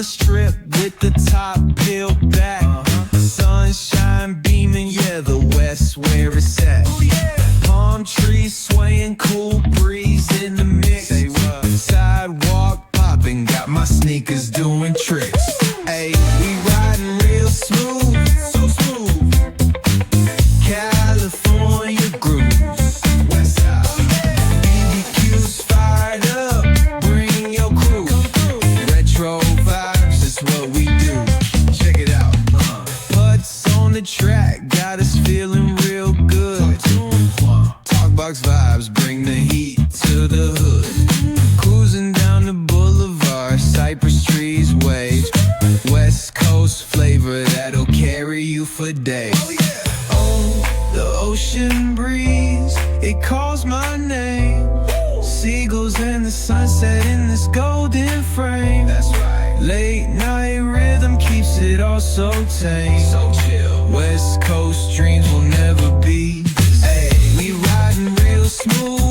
the strip with the top peeled back. Sunshine beaming, yeah, the West where it's at. Palm trees swaying, cool breeze in the mix. Sidewalk popping, got my sneakers doing tricks. Ayy, we riding real smooth, so smooth. California grooves, West Side. BBQ's fired up, bring your crew. Retro vibes is what we do. Check it out. Putts on the track, got us feeling real good. Talkbox vibes, bring the heat to the hood. Cruising down the boulevard, cypress trees wave. West Coast flavor that'll carry you for days. Oh, the ocean breeze, it calls my name. Seagulls and the sunset in this golden frame. That's right. Late night rhythm keeps it all so tame. So chill. West Coast dreams will never be. Hey, we riding real smooth.